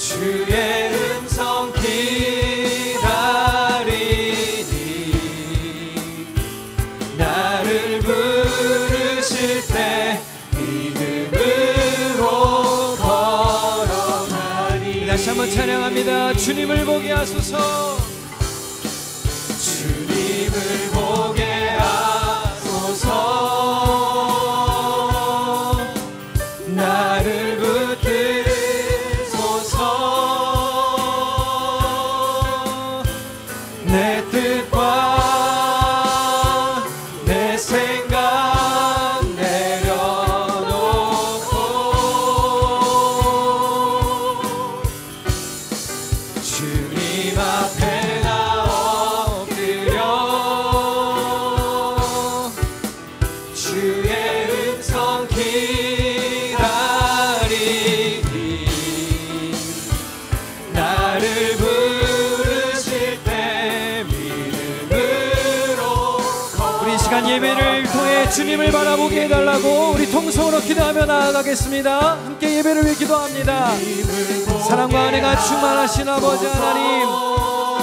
주의 음성 기다리니 나를 부르실 때 믿음으로 걸어가리. 다시 한번 찬양합니다. 주님을 보게 하소서. 주님을 보게 하소서. 나를 붙드소서. 내 뜻과 내 생각 내려놓고 주님 앞에 나 엎드려 주의 음성 기다리니 나를 부르실 때 믿음으로 우리 이 시간 예배를 통해 주님을 바라보게 해달라고 우리 통성으로 기도하며 나아가겠습니다. 함께 예배를 위해 기도합니다. 사랑과 은혜가 충만하신 아버지 하나님,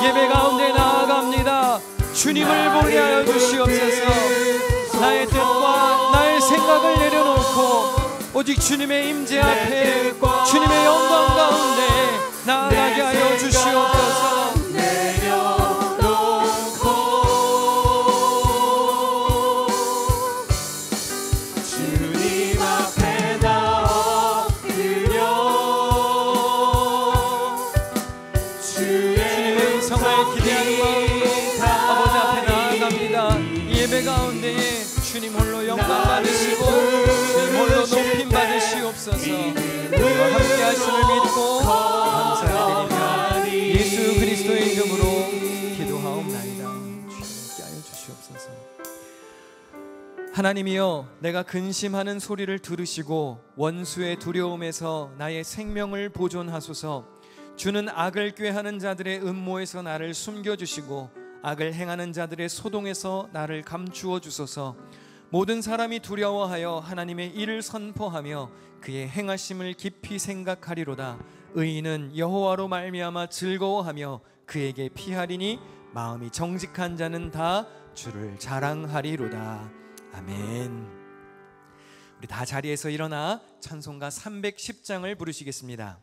예배 가운데 나아갑니다. 주님을 보게 하여 주시옵소서. 나의 뜻과 나의 생각을 내려놓고 오직 주님의 임재 앞에 주님의 영광 가운데 나아가게 하여 주시옵소서. 주님 앞에 나 엎드려 주의 음성을 기대하는 마음으로 아버지 앞에 나아갑니다. 이 예배 가운데에 주님 홀로 영광 받으시고 주님 홀로 높임 받으시옵소서. 우리와 함께 하심을 믿고 감사드리며 예수 그리스도의 이름으로 기도하옵나이다. 주님께 하여 주시옵소서. 하나님이여, 내가 근심하는 소리를 들으시고 원수의 두려움에서 나의 생명을 보존하소서. 주는 악을 꾀하는 자들의 음모에서 나를 숨겨주시고 악을 행하는 자들의 소동에서 나를 감추어 주소서. 모든 사람이 두려워하여 하나님의 일을 선포하며 그의 행하심을 깊이 생각하리로다. 의인은 여호와로 말미암아 즐거워하며 그에게 피하리니 마음이 정직한 자는 다 주를 자랑하리로다. 아멘. 우리 다 자리에서 일어나 찬송가 310장을 부르시겠습니다.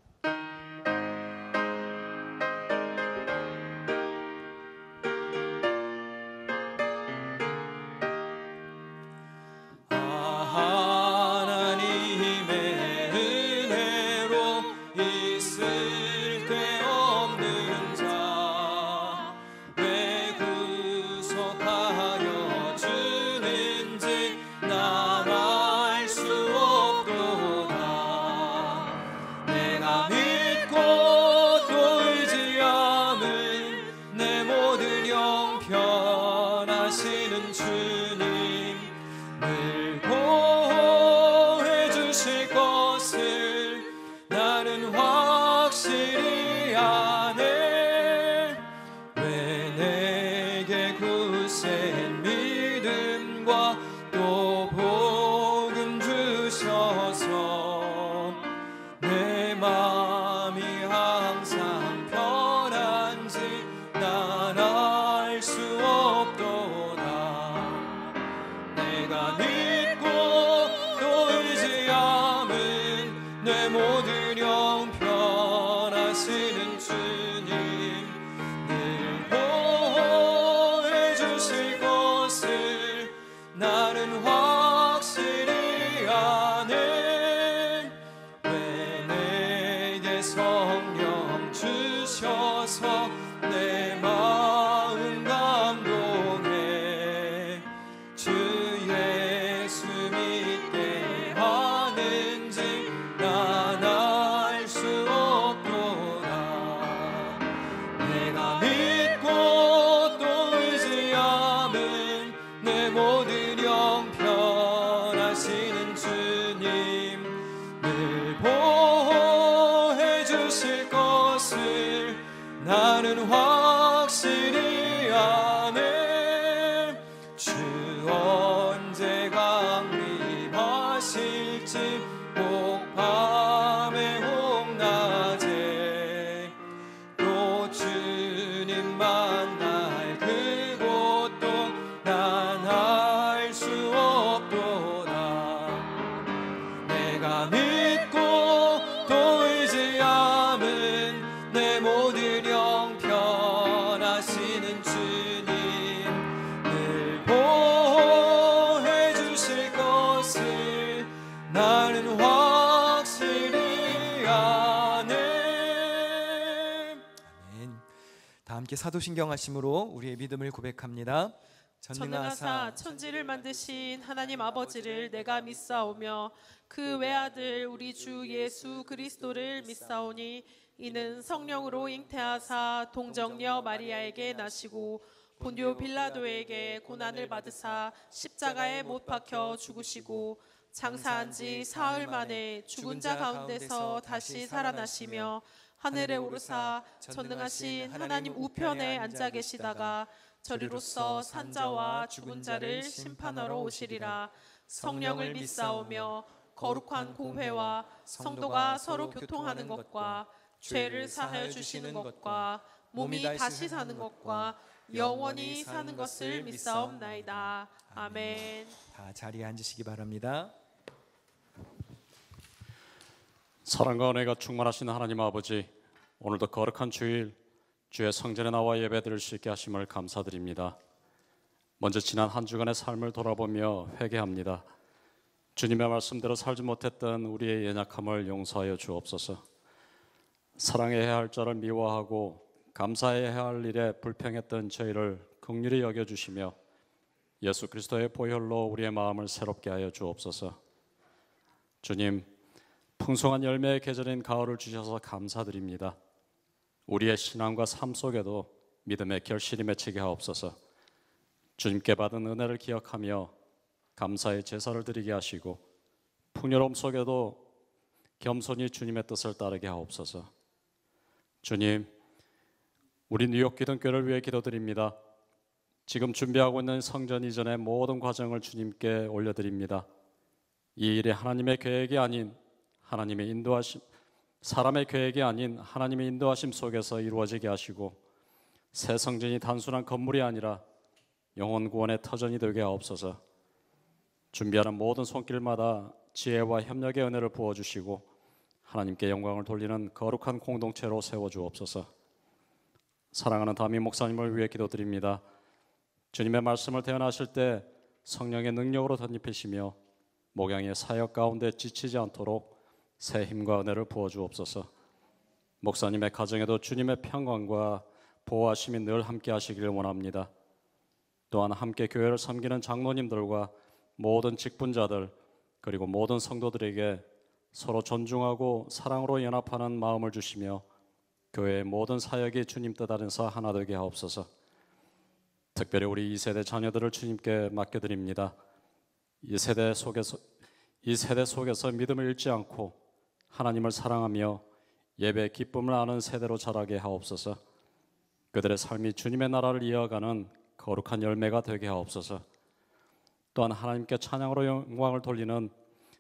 나는 확실히 아네. 주 언제 강림하실지 혹 밤에 혹 낮에 함께 사도신경하심으로 우리의 믿음을 고백합니다. 전능하사 천지를 만드신 하나님 아버지를 내가 믿사오며 그 외아들 우리 주 예수 그리스도를 믿사오니 이는 성령으로 잉태하사 동정녀 마리아에게 나시고 본디오 빌라도에게 고난을 받으사 십자가에 못 박혀 죽으시고 장사한 지 사흘 만에 죽은 자 가운데서 다시 살아나시며 하늘에 오르사 전능하신 하나님 우편에 앉아 계시다가 저리로서 산자와 죽은 자를 심판하러 오시리라. 성령을 믿사오며 거룩한 공회와 성도가 서로 교통하는 것과 죄를 사하여 주시는 것과 몸이 다시 사는 것과 영원히 사는 것을 믿사옵나이다. 아멘. 다 자리에 앉으시기 바랍니다. 사랑과 은혜가 충만하신 하나님 아버지, 오늘도 거룩한 주일 주의 성전에 나와 예배드릴 수 있게 하심을 감사드립니다. 먼저 지난 한 주간의 삶을 돌아보며 회개합니다. 주님의 말씀대로 살지 못했던 우리의 연약함을 용서하여 주옵소서. 사랑해야 할 자를 미워하고 감사해야 할 일에 불평했던 저희를 긍휼히 여겨주시며 예수 그리스도의 보혈로 우리의 마음을 새롭게 하여 주옵소서. 주님, 풍성한 열매의 계절인 가을을 주셔서 감사드립니다. 우리의 신앙과 삶 속에도 믿음의 결실이 맺히게 하옵소서. 주님께 받은 은혜를 기억하며 감사의 제사를 드리게 하시고 풍요로움 속에도 겸손히 주님의 뜻을 따르게 하옵소서. 주님, 우리 뉴욕 기독교를 위해 기도드립니다. 지금 준비하고 있는 성전 이전의 모든 과정을 주님께 올려드립니다. 이 일이 하나님의 계획이 아닌 하나님의 인도하심, 사람의 계획이 아닌 하나님의 인도하심 속에서 이루어지게 하시고 새 성전이 단순한 건물이 아니라 영혼 구원의 터전이 되게 하옵소서. 준비하는 모든 손길마다 지혜와 협력의 은혜를 부어주시고 하나님께 영광을 돌리는 거룩한 공동체로 세워주옵소서. 사랑하는 담임 목사님을 위해 기도드립니다. 주님의 말씀을 대언하실 때 성령의 능력으로 덧입히시며 목양의 사역 가운데 지치지 않도록 새 힘과 은혜를 부어주옵소서. 목사님의 가정에도 주님의 평강과 보호하심이 늘 함께 하시길 원합니다. 또한 함께 교회를 섬기는 장로님들과 모든 직분자들 그리고 모든 성도들에게 서로 존중하고 사랑으로 연합하는 마음을 주시며 교회의 모든 사역이 주님 뜻 안에서 하나 되게 하옵소서. 특별히 우리 2세대 자녀들을 주님께 맡겨드립니다. 이 세대 속에서 믿음을 잃지 않고 하나님을 사랑하며 예배의 기쁨을 아는 세대로 자라게 하옵소서. 그들의 삶이 주님의 나라를 이어가는 거룩한 열매가 되게 하옵소서. 또한 하나님께 찬양으로 영광을 돌리는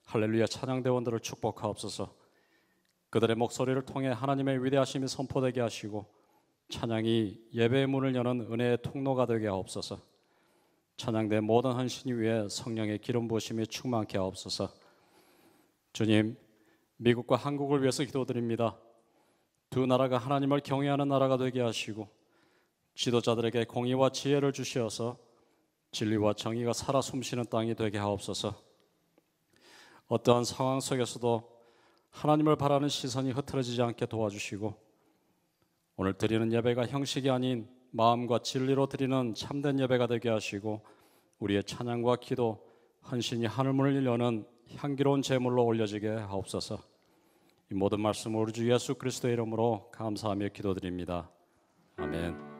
할렐루야 찬양대원들을 축복하옵소서. 그들의 목소리를 통해 하나님의 위대하심이 선포되게 하시고 찬양이 예배의 문을 여는 은혜의 통로가 되게 하옵소서. 찬양대 모든 헌신 위에 성령의 기름 부으심이 충만케 하옵소서. 주님, 미국과 한국을 위해서 기도드립니다. 두 나라가 하나님을 경외하는 나라가 되게 하시고 지도자들에게 공의와 지혜를 주시어서 진리와 정의가 살아 숨쉬는 땅이 되게 하옵소서. 어떠한 상황 속에서도 하나님을 바라는 시선이 흐트러지지 않게 도와주시고 오늘 드리는 예배가 형식이 아닌 마음과 진리로 드리는 참된 예배가 되게 하시고 우리의 찬양과 기도, 헌신이 하늘문을 여는 향기로운 제물로 올려지게 하옵소서. 이 모든 말씀 우리 주 예수 그리스도의 이름으로 감사하며 기도드립니다. 아멘.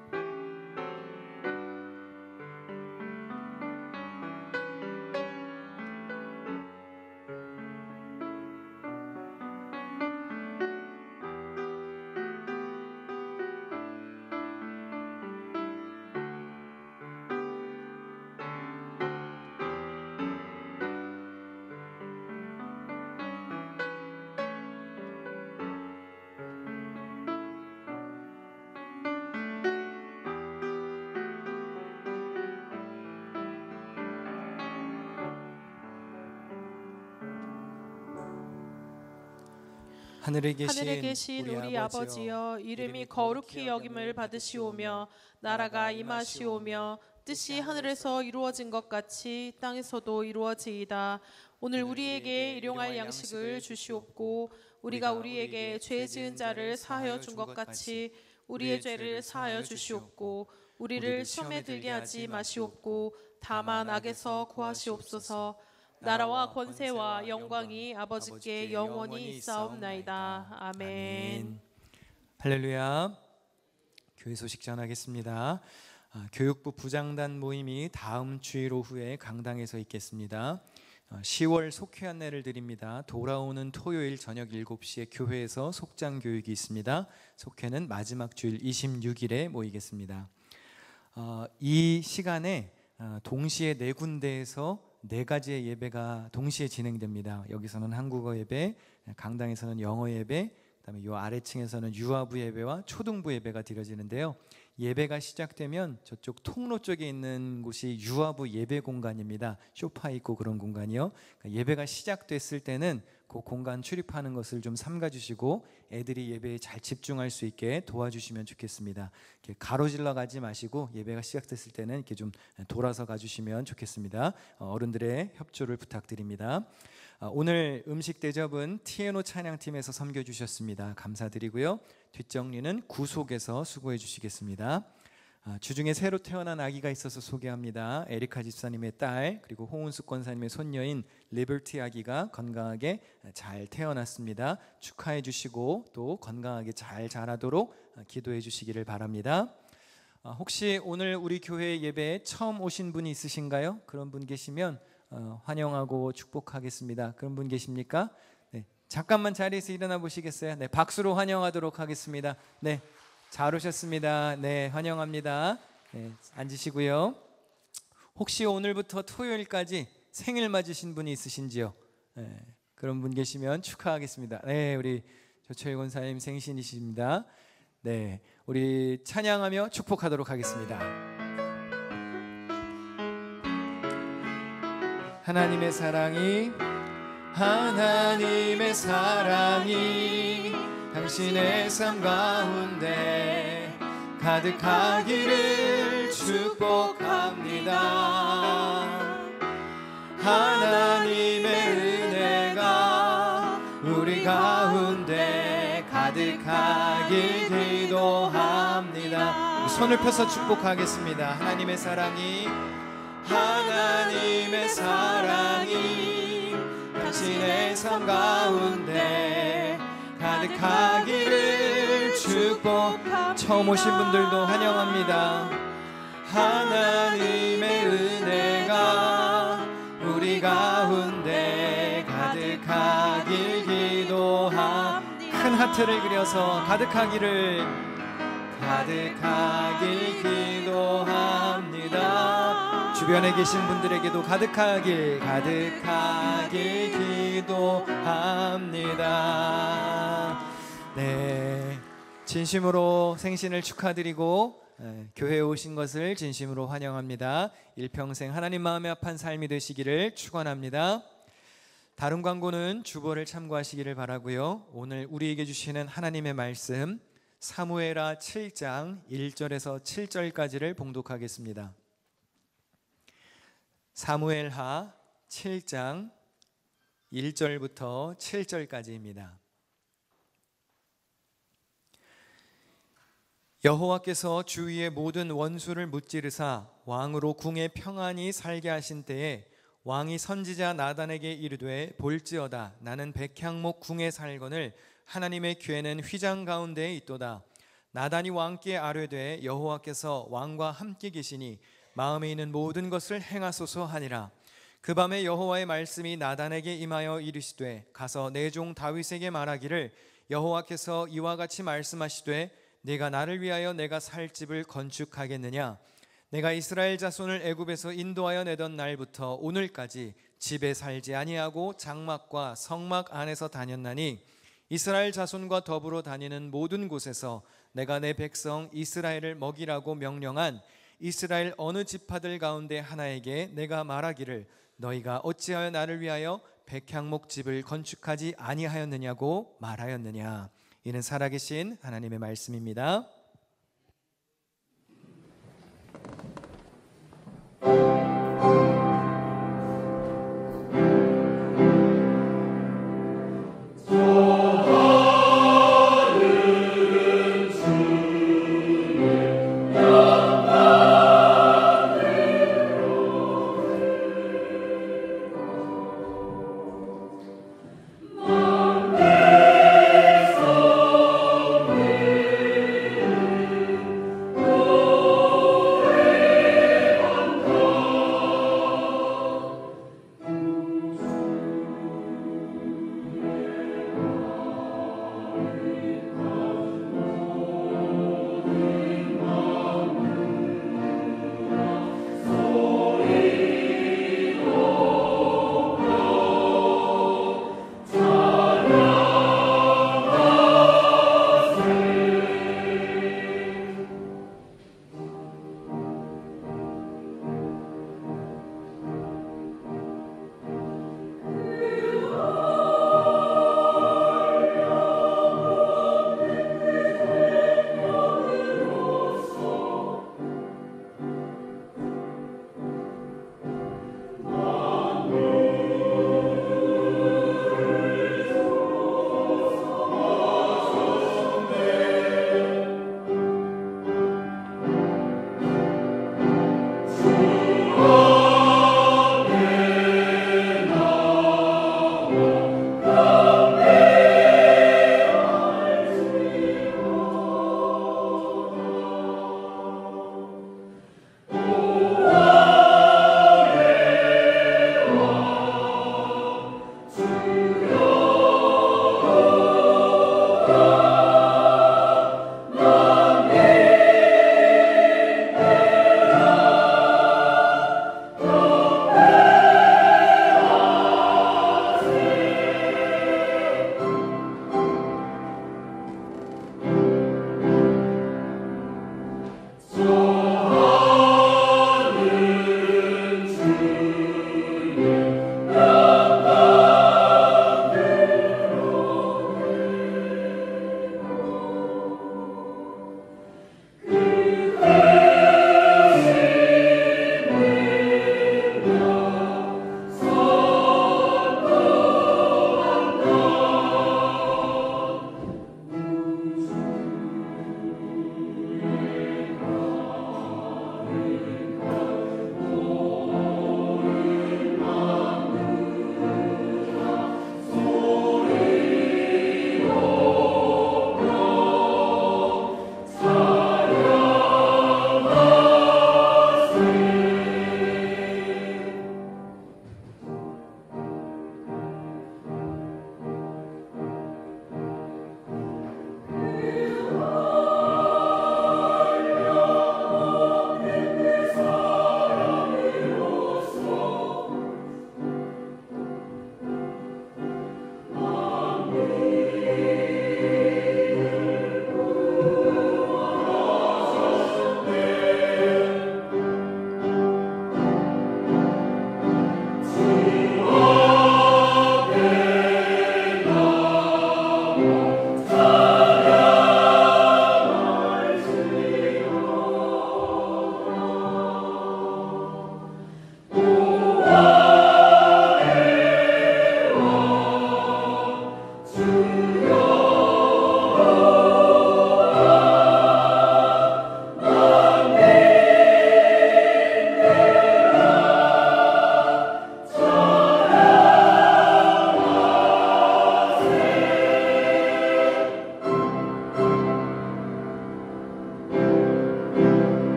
하늘에 계신 우리 아버지여, 이름이 거룩히 여김을 받으시오며 나라가 임하시오며 뜻이 하늘에서 이루어진 것 같이 땅에서도 이루어지이다. 오늘 우리에게 일용할 양식을 주시옵고 우리가 우리에게 죄 지은 자를 사하여 준 것 같이 우리의 죄를 사하여 주시옵고 우리를 시험에 들게 하지 마시옵고 다만 악에서 구하시옵소서. 나라와 권세와 영광이 아버지께 영원히 있사옵나이다. 아멘. 할렐루야. 교회 소식 전하겠습니다. 교육부 부장단 모임이 다음 주일 오후에 강당에서 있겠습니다. 10월 속회 안내를 드립니다. 돌아오는 토요일 저녁 7시에 교회에서 속장 교육이 있습니다. 속회는 마지막 주일 26일에 모이겠습니다. 이 시간에 동시에 4군데에서 4가지의 예배가 동시에 진행됩니다. 여기서는 한국어 예배, 강당에서는 영어 예배, 그다음에 이 아래층에서는 유아부 예배와 초등부 예배가 드려지는데요. 예배가 시작되면 저쪽 통로 쪽에 있는 곳이 유아부 예배 공간입니다. 소파 있고 그런 공간이요. 그러니까 예배가 시작됐을 때는 그 공간 출입하는 것을 좀 삼가주시고 애들이 예배에 잘 집중할 수 있게 도와주시면 좋겠습니다. 이렇게 가로질러 가지 마시고 예배가 시작됐을 때는 이렇게 좀 돌아서 가주시면 좋겠습니다. 어른들의 협조를 부탁드립니다. 오늘 음식 대접은 티에노 찬양팀에서 섬겨주셨습니다. 감사드리고요. 뒷정리는 구속에서 수고해 주시겠습니다. 주중에 새로 태어난 아기가 있어서 소개합니다. 에리카 집사님의 딸 그리고 홍은숙 권사님의 손녀인 리버티 아기가 건강하게 잘 태어났습니다. 축하해 주시고 또 건강하게 잘 자라도록 기도해 주시기를 바랍니다. 혹시 오늘 우리 교회 예배에 처음 오신 분이 있으신가요? 그런 분 계시면 환영하고 축복하겠습니다. 그런 분 계십니까? 네, 잠깐만 자리에서 일어나 보시겠어요? 네, 박수로 환영하도록 하겠습니다. 네, 잘 오셨습니다. 네, 환영합니다. 네, 앉으시고요. 혹시 오늘부터 토요일까지 생일 맞으신 분이 있으신지요? 네, 그런 분 계시면 축하하겠습니다. 네, 우리 조철 권사님 생신이십니다. 네, 우리 찬양하며 축복하도록 하겠습니다. 하나님의 사랑이 당신의 삶 가운데 가득하기를 축복합니다. 하나님의 은혜가 우리 가운데 가득하길 기도합니다. 손을 펴서 축복하겠습니다. 하나님의 사랑이 당신의 삶 가운데 가득하기를 축복합니다. 처음 오신 분들도 환영합니다. 하나님의 은혜가 우리 가운데 가득하길 기도합니다. 큰 하트를 그려서 가득하길 기도합니다. 주변에 계신 분들에게도 가득하길 기도합니다. 네, 진심으로 생신을 축하드리고 교회에 오신 것을 진심으로 환영합니다. 일평생 하나님 마음에 합한 삶이 되시기를 축원합니다. 다른 광고는 주보를 참고하시기를 바라고요. 오늘 우리에게 주시는 하나님의 말씀 사무엘하 7장 1절에서 7절까지를 봉독하겠습니다. 사무엘하 7장 1절부터 7절까지입니다. 여호와께서 주위의 모든 원수를 무찌르사 왕으로 궁에 평안히 살게 하신 때에 왕이 선지자 나단에게 이르되 볼지어다 나는 백향목 궁에 살거늘 하나님의 궤는 휘장 가운데에 있도다. 나단이 왕께 아뢰되 여호와께서 왕과 함께 계시니 마음에 있는 모든 것을 행하소서 하니라. 그 밤에 여호와의 말씀이 나단에게 임하여 이르시되 가서 내 종 다윗에게 말하기를 여호와께서 이와 같이 말씀하시되 네가 나를 위하여 내가 살 집을 건축하겠느냐. 내가 이스라엘 자손을 애굽에서 인도하여 내던 날부터 오늘까지 집에 살지 아니하고 장막과 성막 안에서 다녔나니 이스라엘 자손과 더불어 다니는 모든 곳에서 내가 내 백성 이스라엘을 먹이라고 명령한 이스라엘 어느 지파들 가운데 하나에게 내가 말하기를 너희가 어찌하여 나를 위하여 백향목 집을 건축하지 아니하였느냐고 말하였느냐. 이는 살아계신 하나님의 말씀입니다. 하늘은 주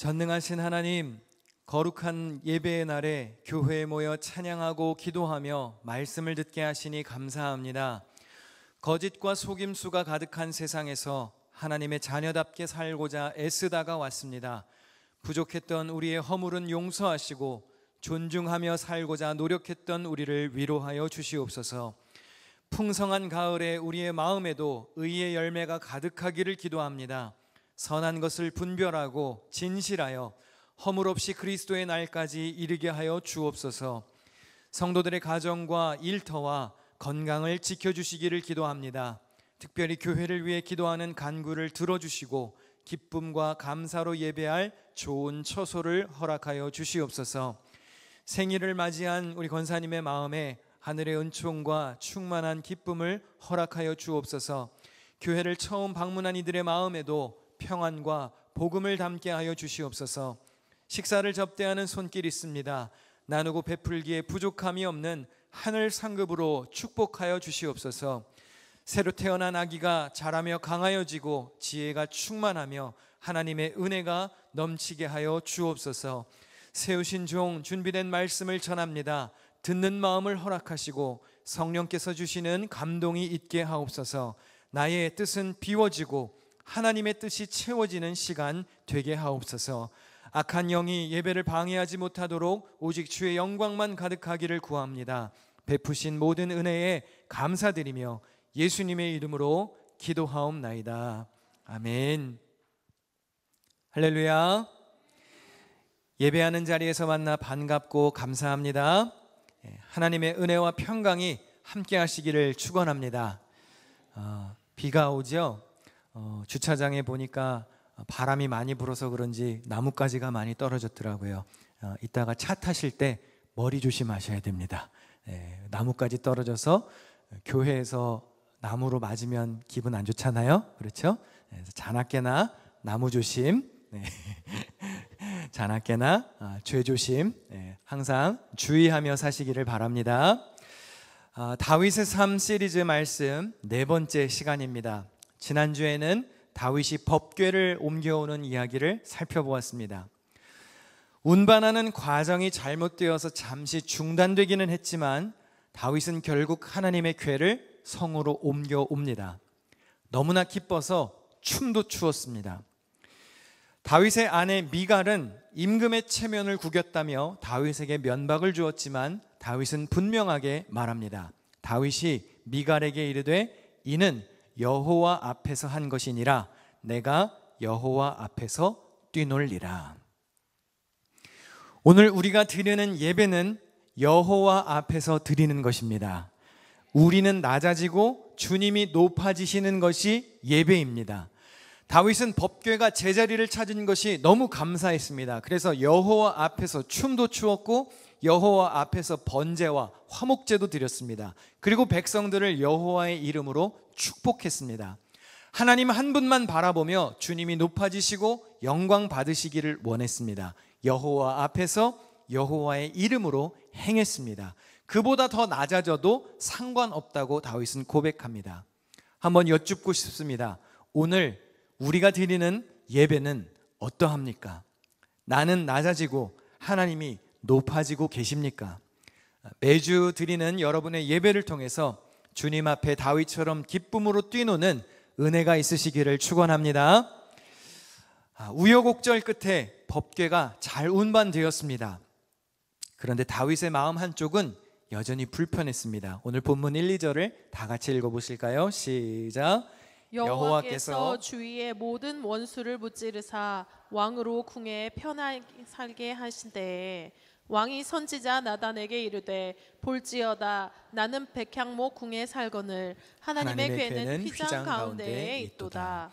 전능하신 하나님, 거룩한 예배의 날에 교회에 모여 찬양하고 기도하며 말씀을 듣게 하시니 감사합니다. 거짓과 속임수가 가득한 세상에서 하나님의 자녀답게 살고자 애쓰다가 왔습니다. 부족했던 우리의 허물은 용서하시고 존중하며 살고자 노력했던 우리를 위로하여 주시옵소서. 풍성한 가을에 우리의 마음에도 의의 열매가 가득하기를 기도합니다. 선한 것을 분별하고 진실하여 허물 없이 그리스도의 날까지 이르게 하여 주옵소서. 성도들의 가정과 일터와 건강을 지켜주시기를 기도합니다. 특별히 교회를 위해 기도하는 간구를 들어주시고 기쁨과 감사로 예배할 좋은 처소를 허락하여 주시옵소서. 생일을 맞이한 우리 권사님의 마음에 하늘의 은총과 충만한 기쁨을 허락하여 주옵소서. 교회를 처음 방문한 이들의 마음에도 평안과 복음을 담게 하여 주시옵소서. 식사를 접대하는 손길 있습니다. 나누고 베풀기에 부족함이 없는 하늘 상급으로 축복하여 주시옵소서. 새로 태어난 아기가 자라며 강하여지고 지혜가 충만하며 하나님의 은혜가 넘치게 하여 주옵소서. 세우신 종 준비된 말씀을 전합니다. 듣는 마음을 허락하시고 성령께서 주시는 감동이 있게 하옵소서. 나의 뜻은 비워지고 하나님의 뜻이 채워지는 시간 되게 하옵소서. 악한 영이 예배를 방해하지 못하도록 오직 주의 영광만 가득하기를 구합니다. 베푸신 모든 은혜에 감사드리며 예수님의 이름으로 기도하옵나이다. 아멘. 할렐루야. 예배하는 자리에서 만나 반갑고 감사합니다. 하나님의 은혜와 평강이 함께 하시기를 축원합니다. 비가 오죠. 주차장에 보니까 바람이 많이 불어서 그런지 나뭇가지가 많이 떨어졌더라고요. 이따가 차 타실 때 머리 조심하셔야 됩니다. 나뭇가지 떨어져서 교회에서 나무로 맞으면 기분 안 좋잖아요. 그렇죠? 자나깨나 나무 조심, 자나깨나 죄 조심, 항상 주의하며 사시기를 바랍니다. 다윗의 삶 시리즈 말씀 네 번째 시간입니다. 지난주에는 다윗이 법궤를 옮겨오는 이야기를 살펴보았습니다. 운반하는 과정이 잘못되어서 잠시 중단되기는 했지만 다윗은 결국 하나님의 궤를 성으로 옮겨옵니다. 너무나 기뻐서 춤도 추었습니다. 다윗의 아내 미갈은 임금의 체면을 구겼다며 다윗에게 면박을 주었지만 다윗은 분명하게 말합니다. 다윗이 미갈에게 이르되 이는 여호와 앞에서 한 것이니라 내가 여호와 앞에서 뛰놀리라. 오늘 우리가 드리는 예배는 여호와 앞에서 드리는 것입니다. 우리는 낮아지고 주님이 높아지시는 것이 예배입니다. 다윗은 법궤가 제자리를 찾은 것이 너무 감사했습니다. 그래서 여호와 앞에서 춤도 추었고 여호와 앞에서 번제와 화목제도 드렸습니다. 그리고 백성들을 여호와의 이름으로 축복했습니다. 하나님 한 분만 바라보며 주님이 높아지시고 영광 받으시기를 원했습니다. 여호와 앞에서 여호와의 이름으로 행했습니다. 그보다 더 낮아져도 상관없다고 다윗은 고백합니다. 한번 여쭙고 싶습니다. 오늘 우리가 드리는 예배는 어떠합니까? 나는 낮아지고 하나님이 높아지고 계십니까? 매주 드리는 여러분의 예배를 통해서 주님 앞에 다윗처럼 기쁨으로 뛰노는 은혜가 있으시기를 축원합니다. 우여곡절 끝에 법궤가 잘 운반되었습니다. 그런데 다윗의 마음 한쪽은 여전히 불편했습니다. 오늘 본문 1, 2절을 다 같이 읽어보실까요? 시작. 여호와께서 주위의 모든 원수를 무찌르사 왕으로 궁에 편하게 살게 하신대 왕이 선지자 나단에게 이르되 볼지어다 나는 백향목 궁에 살거늘 하나님의 궤는 휘장 가운데에 있도다.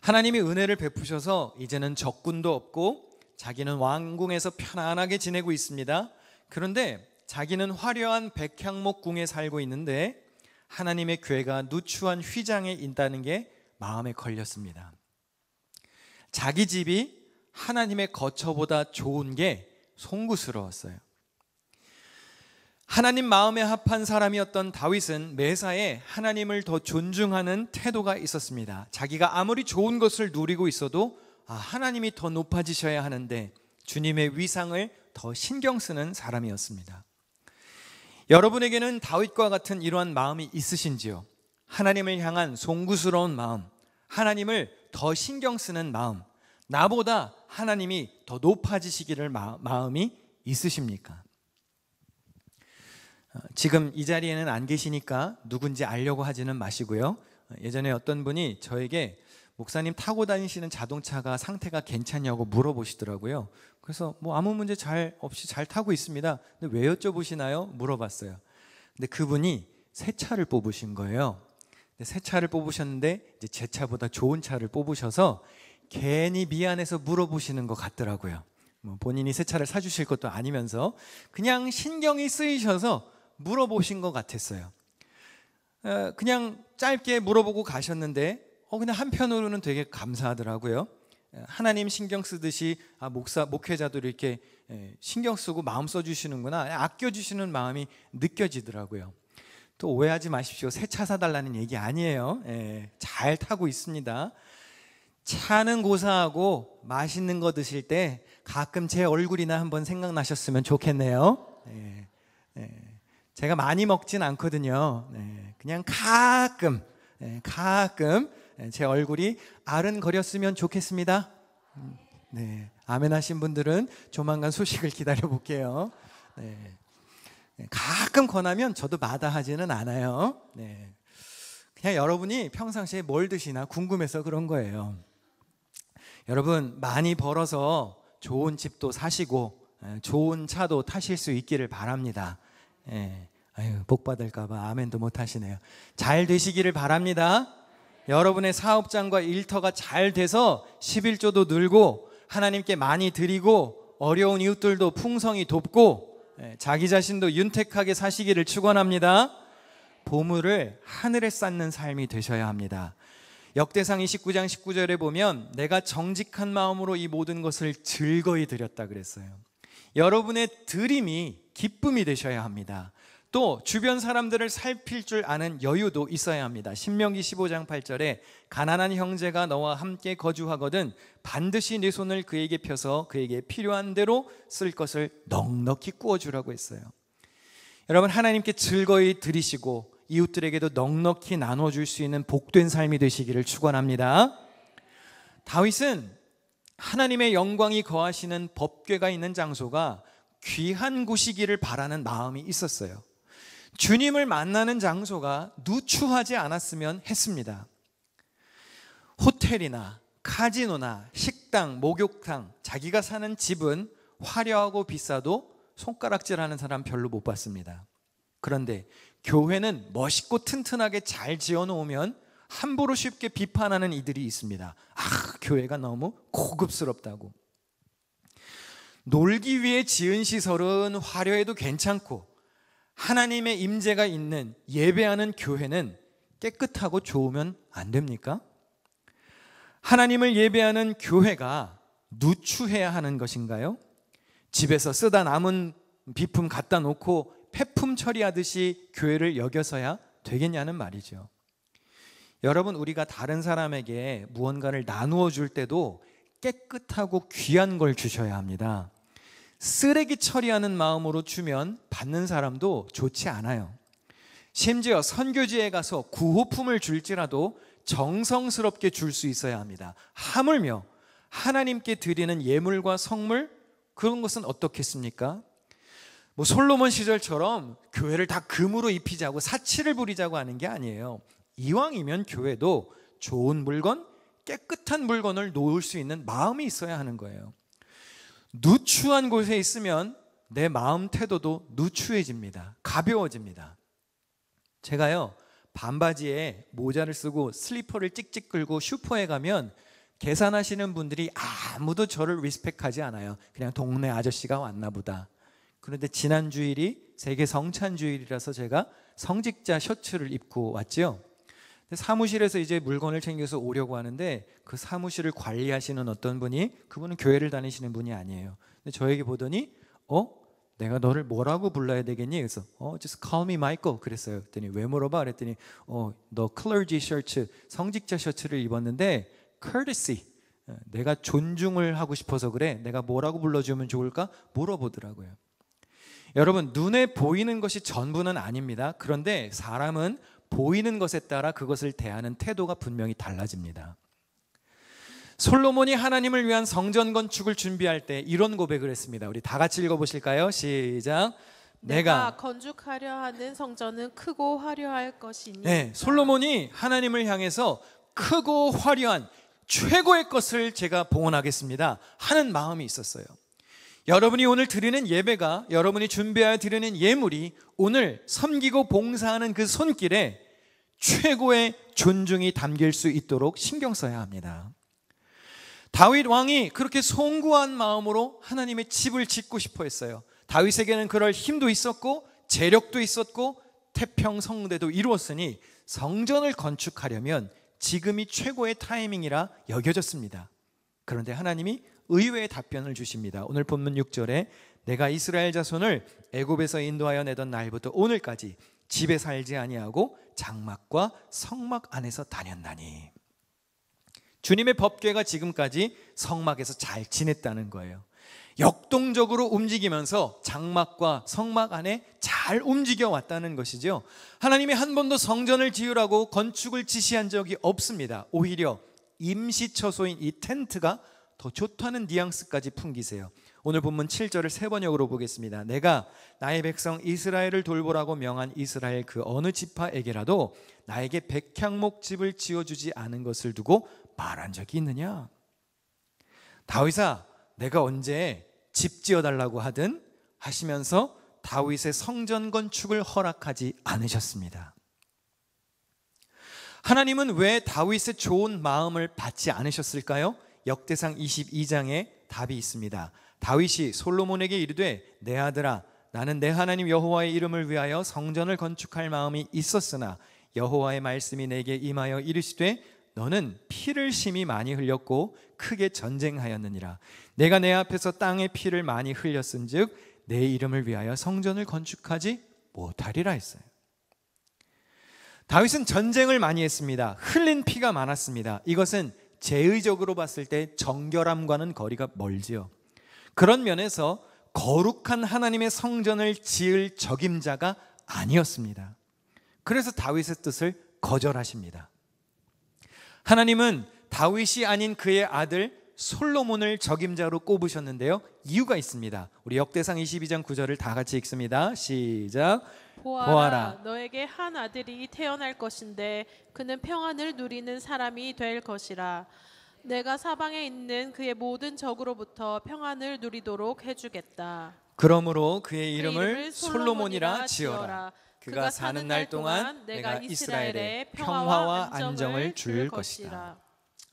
하나님이 은혜를 베푸셔서 이제는 적군도 없고 자기는 왕궁에서 편안하게 지내고 있습니다. 그런데 자기는 화려한 백향목 궁에 살고 있는데 하나님의 궤가 누추한 휘장에 있다는 게 마음에 걸렸습니다. 자기 집이 하나님의 거처보다 좋은 게 송구스러웠어요. 하나님 마음에 합한 사람이었던 다윗은 매사에 하나님을 더 존중하는 태도가 있었습니다. 자기가 아무리 좋은 것을 누리고 있어도 하나님이 더 높아지셔야 하는데 주님의 위상을 더 신경 쓰는 사람이었습니다. 여러분에게는 다윗과 같은 이러한 마음이 있으신지요? 하나님을 향한 송구스러운 마음, 하나님을 더 신경 쓰는 마음, 나보다 하나님이 더 높아지시기를 마음이 있으십니까? 지금 이 자리에는 안 계시니까 누군지 알려고 하지는 마시고요. 예전에 어떤 분이 저에게 목사님 타고 다니시는 자동차가 상태가 괜찮냐고 물어보시더라고요. 그래서 뭐 아무 문제 없이 잘 타고 있습니다. 근데 왜 여쭤보시나요? 물어봤어요. 근데 그분이 새 차를 뽑으신 거예요. 새 차를 뽑으셨는데 이제 제 차보다 좋은 차를 뽑으셔서 괜히 미안해서 물어보시는 것 같더라고요. 뭐 본인이 새 차를 사주실 것도 아니면서 그냥 신경이 쓰이셔서 물어보신 것 같았어요. 그냥 짧게 물어보고 가셨는데 그냥 한편으로는 되게 감사하더라고요. 하나님 신경 쓰듯이 목회자도 이렇게 신경 쓰고 마음 써주시는구나, 아껴주시는 마음이 느껴지더라고요. 또 오해하지 마십시오. 새 차 사달라는 얘기 아니에요. 잘 타고 있습니다. 차는 고사하고 맛있는 거 드실 때 가끔 제 얼굴이나 한번 생각나셨으면 좋겠네요. 제가 많이 먹진 않거든요. 그냥 가끔 제 얼굴이 아른거렸으면 좋겠습니다. 아멘 하신 분들은 조만간 소식을 기다려 볼게요. 가끔 권하면 저도 마다하지는 않아요. 그냥 여러분이 평상시에 뭘 드시나 궁금해서 그런 거예요. 여러분 많이 벌어서 좋은 집도 사시고 좋은 차도 타실 수 있기를 바랍니다. 복 받을까봐 아멘도 못 하시네요. 잘 되시기를 바랍니다. 여러분의 사업장과 일터가 잘 돼서 11조도 늘고 하나님께 많이 드리고 어려운 이웃들도 풍성히 돕고 자기 자신도 윤택하게 사시기를 축원합니다. 보물을 하늘에 쌓는 삶이 되셔야 합니다. 역대상 29장 19절에 보면 내가 정직한 마음으로 이 모든 것을 즐거이 드렸다 그랬어요. 여러분의 드림이 기쁨이 되셔야 합니다. 또 주변 사람들을 살필 줄 아는 여유도 있어야 합니다. 신명기 15장 8절에 가난한 형제가 너와 함께 거주하거든 반드시 네 손을 그에게 펴서 그에게 필요한 대로 쓸 것을 넉넉히 구워주라고 했어요. 여러분 하나님께 즐거이 드리시고 이웃들에게도 넉넉히 나눠줄 수 있는 복된 삶이 되시기를 축원합니다. 다윗은 하나님의 영광이 거하시는 법궤가 있는 장소가 귀한 곳이기를 바라는 마음이 있었어요. 주님을 만나는 장소가 누추하지 않았으면 했습니다. 호텔이나 카지노나 식당, 목욕탕, 자기가 사는 집은 화려하고 비싸도 손가락질하는 사람 별로 못 봤습니다. 그런데 교회는 멋있고 튼튼하게 잘 지어놓으면 함부로 쉽게 비판하는 이들이 있습니다. 교회가 너무 고급스럽다고. 놀기 위해 지은 시설은 화려해도 괜찮고 하나님의 임재가 있는 예배하는 교회는 깨끗하고 좋으면 안 됩니까? 하나님을 예배하는 교회가 누추해야 하는 것인가요? 집에서 쓰다 남은 비품 갖다 놓고 폐품 처리하듯이 교회를 여겨서야 되겠냐는 말이죠. 여러분 우리가 다른 사람에게 무언가를 나누어 줄 때도 깨끗하고 귀한 걸 주셔야 합니다. 쓰레기 처리하는 마음으로 주면 받는 사람도 좋지 않아요. 심지어 선교지에 가서 구호품을 줄지라도 정성스럽게 줄 수 있어야 합니다. 하물며 하나님께 드리는 예물과 성물, 그런 것은 어떻겠습니까? 솔로몬 시절처럼 교회를 다 금으로 입히자고 사치를 부리자고 하는 게 아니에요. 이왕이면 교회도 좋은 물건, 깨끗한 물건을 놓을 수 있는 마음이 있어야 하는 거예요. 누추한 곳에 있으면 내 마음 태도도 누추해집니다. 가벼워집니다. 제가요 반바지에 모자를 쓰고 슬리퍼를 찍찍 끌고 슈퍼에 가면 계산하시는 분들이 아무도 저를 리스펙하지 않아요. 그냥 동네 아저씨가 왔나 보다. 그런데 지난 주일이 세계 성찬 주일이라서 제가 성직자 셔츠를 입고 왔죠. 사무실에서 이제 물건을 챙겨서 오려고 하는데 그 사무실을 관리하시는 어떤 분이, 그분은 교회를 다니시는 분이 아니에요. 근데 저에게 보더니 내가 너를 뭐라고 불러야 되겠니? 그래서 just call me Michael 그랬어요. 그랬더니 왜 물어봐? 그랬더니 너 clergy 셔츠, 성직자 셔츠를 입었는데 courtesy, 내가 존중을 하고 싶어서 그래. 내가 뭐라고 불러주면 좋을까? 물어보더라고요. 여러분, 눈에 보이는 것이 전부는 아닙니다. 그런데 사람은 보이는 것에 따라 그것을 대하는 태도가 분명히 달라집니다. 솔로몬이 하나님을 위한 성전 건축을 준비할 때 이런 고백을 했습니다. 우리 다 같이 읽어보실까요? 시작. 내가 건축하려 하는 성전은 크고 화려할 것이니. 네, 솔로몬이 하나님을 향해서 크고 화려한 최고의 것을 제가 봉헌하겠습니다 하는 마음이 있었어요. 여러분이 오늘 드리는 예배가, 여러분이 준비하여 드리는 예물이 오늘 섬기고 봉사하는 그 손길에 최고의 존중이 담길 수 있도록 신경 써야 합니다. 다윗 왕이 그렇게 송구한 마음으로 하나님의 집을 짓고 싶어 했어요. 다윗에게는 그럴 힘도 있었고 재력도 있었고 태평성대도 이루었으니 성전을 건축하려면 지금이 최고의 타이밍이라 여겨졌습니다. 그런데 하나님이 의외의 답변을 주십니다. 오늘 본문 6절에 내가 이스라엘 자손을 애굽에서 인도하여 내던 날부터 오늘까지 집에 살지 아니하고 장막과 성막 안에서 다녔나니. 주님의 법궤가 지금까지 성막에서 잘 지냈다는 거예요. 역동적으로 움직이면서 장막과 성막 안에 잘 움직여 왔다는 것이죠. 하나님이 한 번도 성전을 지으라고 건축을 지시한 적이 없습니다. 오히려 임시처소인 이 텐트가 더 좋다는 뉘앙스까지 풍기세요. 오늘 본문 7절을 세 번역으로 보겠습니다. 내가 나의 백성 이스라엘을 돌보라고 명한 이스라엘 그 어느 지파에게라도 나에게 백향목 집을 지어주지 않은 것을 두고 말한 적이 있느냐? 다윗아, 내가 언제 집 지어달라고 하든 하시면서 다윗의 성전 건축을 허락하지 않으셨습니다. 하나님은 왜 다윗의 좋은 마음을 받지 않으셨을까요? 역대상 22장에 답이 있습니다. 다윗이 솔로몬에게 이르되 내 아들아, 나는 내 하나님 여호와의 이름을 위하여 성전을 건축할 마음이 있었으나 여호와의 말씀이 내게 임하여 이르시되 너는 피를 심히 많이 흘렸고 크게 전쟁하였느니라. 내가 내 앞에서 땅에 피를 많이 흘렸은즉 내 이름을 위하여 성전을 건축하지 못하리라 했어요. 다윗은 전쟁을 많이 했습니다. 흘린 피가 많았습니다. 이것은 제의적으로 봤을 때 정결함과는 거리가 멀지요. 그런 면에서 거룩한 하나님의 성전을 지을 적임자가 아니었습니다. 그래서 다윗의 뜻을 거절하십니다. 하나님은 다윗이 아닌 그의 아들 솔로몬을 적임자로 꼽으셨는데요. 이유가 있습니다. 우리 역대상 22장 9절을 다 같이 읽습니다. 시작. 보아라, 너에게 한 아들이 태어날 것인데 그는 평안을 누리는 사람이 될 것이라. 내가 사방에 있는 그의 모든 적으로부터 평안을 누리도록 해주겠다. 그러므로 그의 이름을 솔로몬이라 지어라. 그가 사는 날 동안 내가 이스라엘에 평화와 안정을 줄 것이다.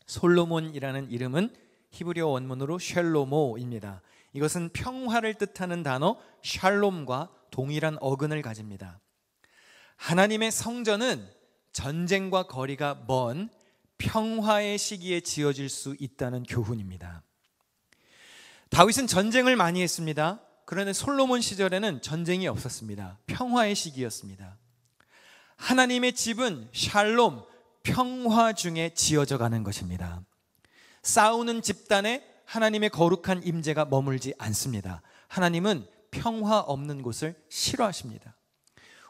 솔로몬이라는 이름은 히브리어 원문으로 샬로모입니다. 이것은 평화를 뜻하는 단어 샬롬과 동일한 어근을 가집니다. 하나님의 성전은 전쟁과 거리가 먼 평화의 시기에 지어질 수 있다는 교훈입니다. 다윗은 전쟁을 많이 했습니다. 그런데 솔로몬 시절에는 전쟁이 없었습니다. 평화의 시기였습니다. 하나님의 집은 샬롬, 평화 중에 지어져 가는 것입니다. 싸우는 집단에 하나님의 거룩한 임재가 머물지 않습니다. 하나님은 평화 없는 곳을 싫어하십니다.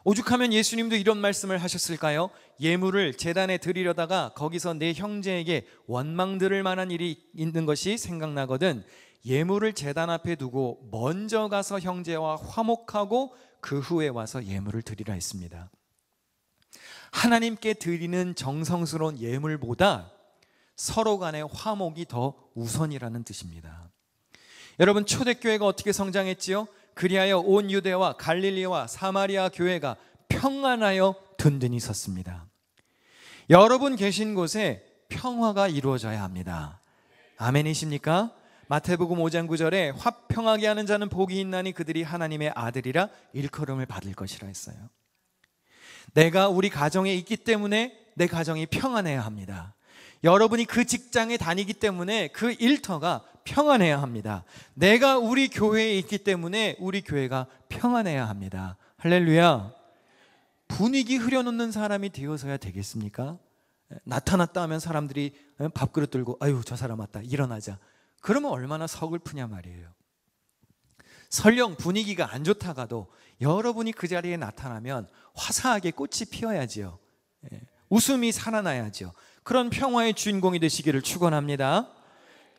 오죽하면 예수님도 이런 말씀을 하셨을까요? 예물을 제단에 드리려다가 거기서 내 형제에게 원망 들을 만한 일이 있는 것이 생각나거든 예물을 제단 앞에 두고 먼저 가서 형제와 화목하고 그 후에 와서 예물을 드리라 했습니다. 하나님께 드리는 정성스러운 예물보다 서로 간의 화목이 더 우선이라는 뜻입니다. 여러분, 초대교회가 어떻게 성장했지요? 그리하여 온 유대와 갈릴리와 사마리아 교회가 평안하여 든든히 섰습니다. 여러분 계신 곳에 평화가 이루어져야 합니다. 아멘이십니까? 마태복음 5장 9절에 화평하게 하는 자는 복이 있나니 그들이 하나님의 아들이라 일컬음을 받을 것이라 했어요. 내가 우리 가정에 있기 때문에 내 가정이 평안해야 합니다. 여러분이 그 직장에 다니기 때문에 그 일터가 평안해야 합니다. 내가 우리 교회에 있기 때문에 우리 교회가 평안해야 합니다. 할렐루야. 분위기 흐려놓는 사람이 되어서야 되겠습니까? 나타났다 하면 사람들이 밥그릇 들고 아유 저 사람 왔다 일어나자. 그러면 얼마나 서글프냐 말이에요. 설령 분위기가 안 좋다가도 여러분이 그 자리에 나타나면 화사하게 꽃이 피어야지요. 웃음이 살아나야죠. 그런 평화의 주인공이 되시기를 축원합니다.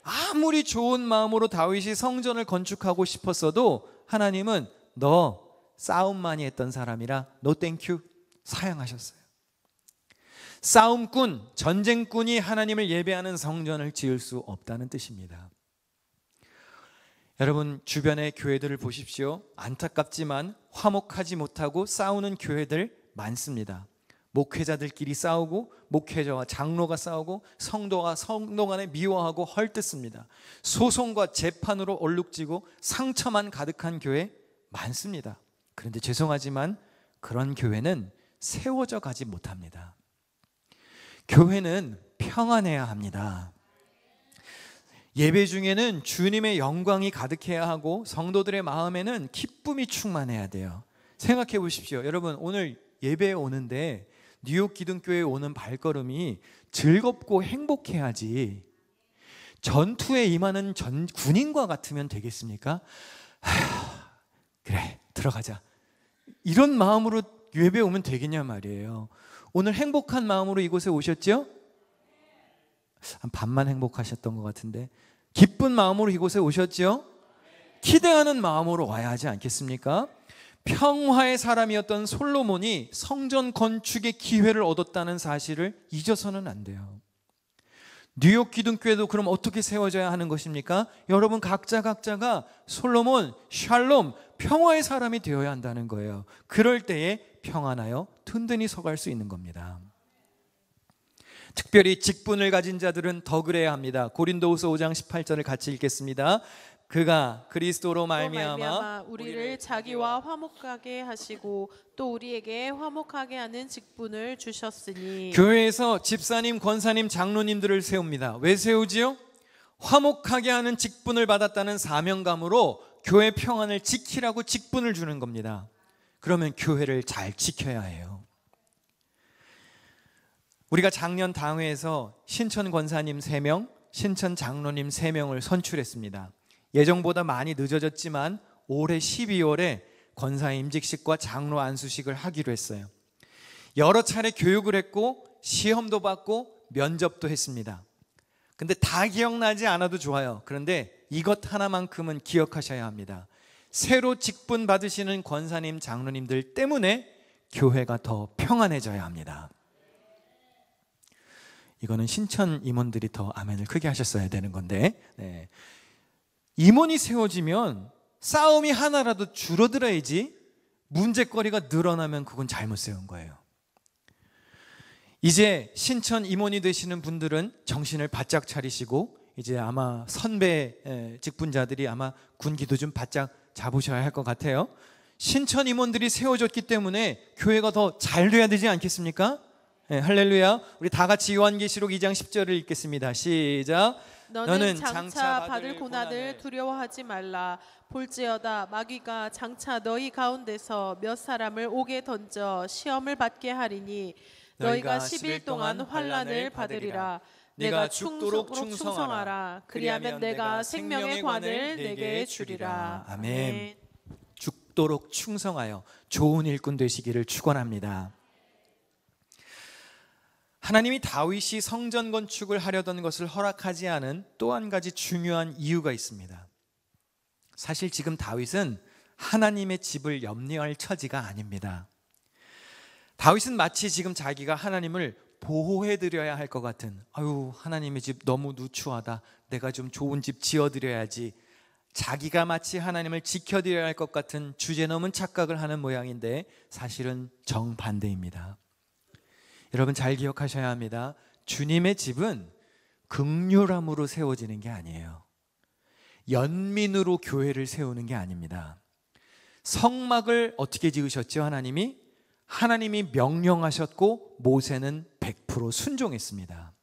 아무리 좋은 마음으로 다윗이 성전을 건축하고 싶었어도 하나님은 너 싸움 많이 했던 사람이라 노 땡큐 사양하셨어요. 싸움꾼, 전쟁꾼이 하나님을 예배하는 성전을 지을 수 없다는 뜻입니다. 여러분 주변의 교회들을 보십시오. 안타깝지만 화목하지 못하고 싸우는 교회들 많습니다. 목회자들끼리 싸우고 목회자와 장로가 싸우고 성도가 성도 간에 미워하고 헐뜯습니다. 소송과 재판으로 얼룩지고 상처만 가득한 교회 많습니다. 그런데 죄송하지만 그런 교회는 세워져 가지 못합니다. 교회는 평안해야 합니다. 예배 중에는 주님의 영광이 가득해야 하고 성도들의 마음에는 기쁨이 충만해야 돼요. 생각해 보십시오. 여러분 오늘 예배에 오는데 뉴욕 기둥교회에 오는 발걸음이 즐겁고 행복해야지 전투에 임하는 군인과 같으면 되겠습니까? 그래 들어가자 이런 마음으로 예배에 오면 되겠냐 말이에요. 오늘 행복한 마음으로 이곳에 오셨죠? 한 반만 행복하셨던 것 같은데 기쁜 마음으로 이곳에 오셨죠? 기대하는 마음으로 와야 하지 않겠습니까? 평화의 사람이었던 솔로몬이 성전 건축의 기회를 얻었다는 사실을 잊어서는 안 돼요. 뉴욕 기둥교회도 그럼 어떻게 세워져야 하는 것입니까? 여러분 각자가 솔로몬, 샬롬, 평화의 사람이 되어야 한다는 거예요. 그럴 때에 평안하여 든든히 서갈 수 있는 겁니다. 특별히 직분을 가진 자들은 더 그래야 합니다. 고린도후서 5장 18절을 같이 읽겠습니다. 그가 그리스도로 말미암아 우리를 자기와 화목하게 하시고 또 우리에게 화목하게 하는 직분을 주셨으니. 교회에서 집사님, 권사님, 장로님들을 세웁니다. 왜 세우지요? 화목하게 하는 직분을 받았다는 사명감으로 교회 평안을 지키라고 직분을 주는 겁니다. 그러면 교회를 잘 지켜야 해요. 우리가 작년 당회에서 신천 권사님 3명, 신천 장로님 3명을 선출했습니다. 예정보다 많이 늦어졌지만 올해 12월에 권사 임직식과 장로 안수식을 하기로 했어요. 여러 차례 교육을 했고 시험도 받고 면접도 했습니다. 근데 다 기억나지 않아도 좋아요. 그런데 이것 하나만큼은 기억하셔야 합니다. 새로 직분 받으시는 권사님, 장로님들 때문에 교회가 더 평안해져야 합니다. 이거는 신천 임원들이 더 아멘을 크게 하셨어야 되는 건데, 네. 임원이 세워지면 싸움이 하나라도 줄어들어야지 문제거리가 늘어나면 그건 잘못 세운 거예요. 이제 신천 임원이 되시는 분들은 정신을 바짝 차리시고 이제 아마 선배 직분자들이 아마 군기도 좀 바짝 잡으셔야 할 것 같아요. 신천 임원들이 세워졌기 때문에 교회가 더 잘 돼야 되지 않겠습니까? 네, 할렐루야. 우리 다 같이 요한계시록 2장 10절을 읽겠습니다. 시작. 너는 장차 받을 고난을 두려워하지 말라. 볼지어다 마귀가 장차 너희 가운데서 몇 사람을 옥에 던져 시험을 받게 하리니 너희가 10일 동안 환난을 받으리라. 내가 죽도록 충성하라. 그리하면 내가 생명의 관을 내게 주리라. 아멘. 죽도록 충성하여 좋은 일꾼 되시기를 축원합니다. 하나님이 다윗이 성전 건축을 하려던 것을 허락하지 않은 또 한 가지 중요한 이유가 있습니다. 사실 지금 다윗은 하나님의 집을 염려할 처지가 아닙니다. 다윗은 마치 지금 자기가 하나님을 보호해드려야 할 것 같은, 아유 하나님의 집 너무 누추하다, 내가 좀 좋은 집 지어드려야지, 자기가 마치 하나님을 지켜드려야 할 것 같은 주제넘은 착각을 하는 모양인데 사실은 정반대입니다. 여러분 잘 기억하셔야 합니다. 주님의 집은 긍휼함으로 세워지는 게 아니에요. 연민으로 교회를 세우는 게 아닙니다. 성막을 어떻게 지으셨죠? 하나님이 명령하셨고 모세는 100% 순종했습니다.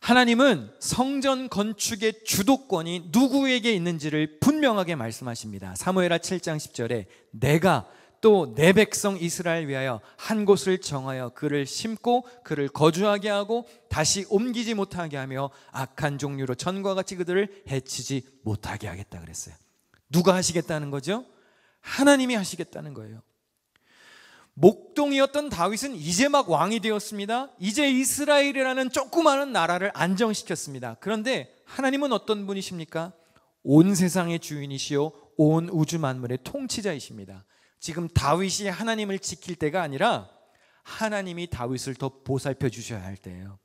하나님은 성전 건축의 주도권이 누구에게 있는지를 분명하게 말씀하십니다. 사무엘하 7장 10절에 내가 또 내 백성 이스라엘 위하여 한 곳을 정하여 그를 심고 그를 거주하게 하고 다시 옮기지 못하게 하며 악한 종류로 전과 같이 그들을 해치지 못하게 하겠다 그랬어요. 누가 하시겠다는 거죠? 하나님이 하시겠다는 거예요. 목동이었던 다윗은 이제 막 왕이 되었습니다. 이제 이스라엘이라는 조그마한 나라를 안정시켰습니다. 그런데 하나님은 어떤 분이십니까? 온 세상의 주인이시요 온 우주 만물의 통치자이십니다. 지금 다윗이 하나님을 지킬 때가 아니라 하나님이 다윗을 더 보살펴 주셔야 할 때예요.